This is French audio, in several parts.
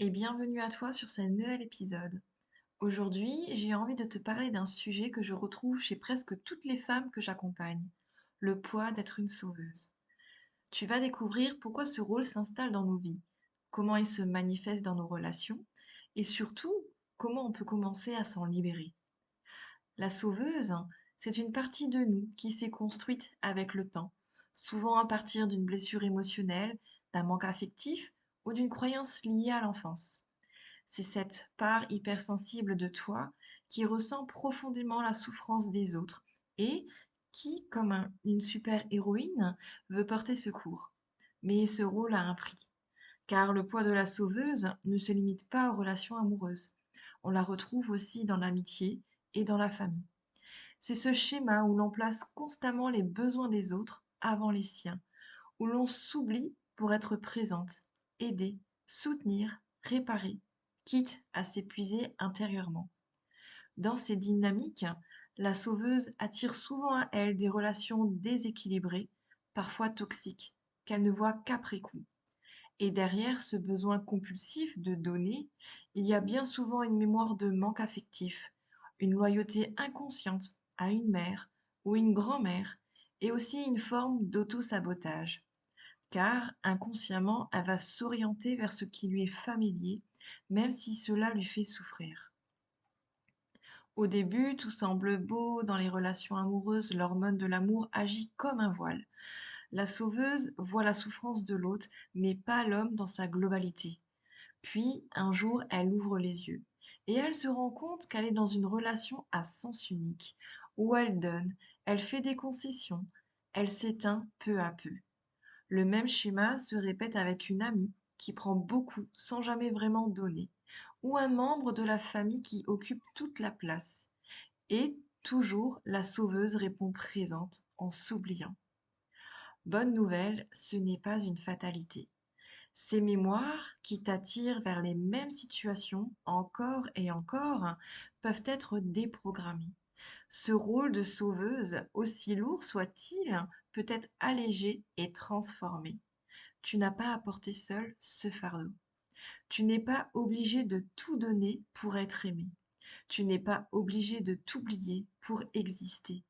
et bienvenue à toi sur ce nouvel épisode. Aujourd'hui, j'ai envie de te parler d'un sujet que je retrouve chez presque toutes les femmes que j'accompagne, le poids d'être une sauveuse. Tu vas découvrir pourquoi ce rôle s'installe dans nos vies, comment il se manifeste dans nos relations et surtout comment on peut commencer à s'en libérer. La sauveuse, c'est une partie de nous qui s'est construite avec le temps, souvent à partir d'une blessure émotionnelle, d'un manque affectif ou d'une croyance liée à l'enfance. C'est cette part hypersensible de toi qui ressent profondément la souffrance des autres et qui, comme une super-héroïne, veut porter secours. Mais ce rôle a un prix, car le poids de la sauveuse ne se limite pas aux relations amoureuses. On la retrouve aussi dans l'amitié et dans la famille. C'est ce schéma où l'on place constamment les besoins des autres avant les siens, où l'on s'oublie pour être présente, aider, soutenir, réparer, quitte à s'épuiser intérieurement. Dans ces dynamiques, la sauveuse attire souvent à elle des relations déséquilibrées, parfois toxiques, qu'elle ne voit qu'après coup. Et derrière ce besoin compulsif de donner, il y a bien souvent une mémoire de manque affectif, une loyauté inconsciente à une mère ou une grand-mère, et aussi une forme d'auto-sabotage car inconsciemment, elle va s'orienter vers ce qui lui est familier, même si cela lui fait souffrir. Au début, tout semble beau, dans les relations amoureuses, l'hormone de l'amour agit comme un voile. La sauveuse voit la souffrance de l'autre, mais pas l'homme dans sa globalité. Puis, un jour, elle ouvre les yeux, et elle se rend compte qu'elle est dans une relation à sens unique, où elle donne, elle fait des concessions, elle s'éteint peu à peu. Le même schéma se répète avec une amie qui prend beaucoup sans jamais vraiment donner, ou un membre de la famille qui occupe toute la place. Et toujours la sauveuse répond présente en s'oubliant. Bonne nouvelle, ce n'est pas une fatalité. Ces mémoires qui t'attirent vers les mêmes situations encore et encore peuvent être déprogrammées. Ce rôle de sauveuse, aussi lourd soit-il, peut être allégé et transformé. Tu n'as pas à porter seul ce fardeau. Tu n'es pas obligé de tout donner pour être aimé. Tu n'es pas obligé de t'oublier pour exister.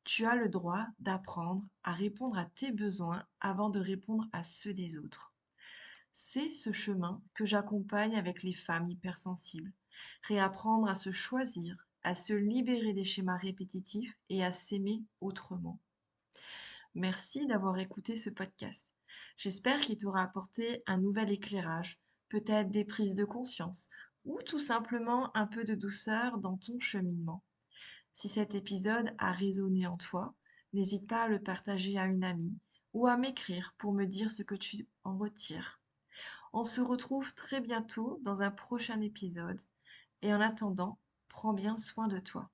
Tu as le droit d'apprendre à répondre à tes besoins avant de répondre à ceux des autres. C'est ce chemin que j'accompagne avec les femmes hypersensibles. Réapprendre à se choisir, à se libérer des schémas répétitifs et à s'aimer autrement. Merci d'avoir écouté ce podcast. J'espère qu'il t'aura apporté un nouvel éclairage, peut-être des prises de conscience, ou tout simplement un peu de douceur dans ton cheminement. Si cet épisode a résonné en toi, n'hésite pas à le partager à une amie ou à m'écrire pour me dire ce que tu en retires. On se retrouve très bientôt dans un prochain épisode et en attendant, prends bien soin de toi.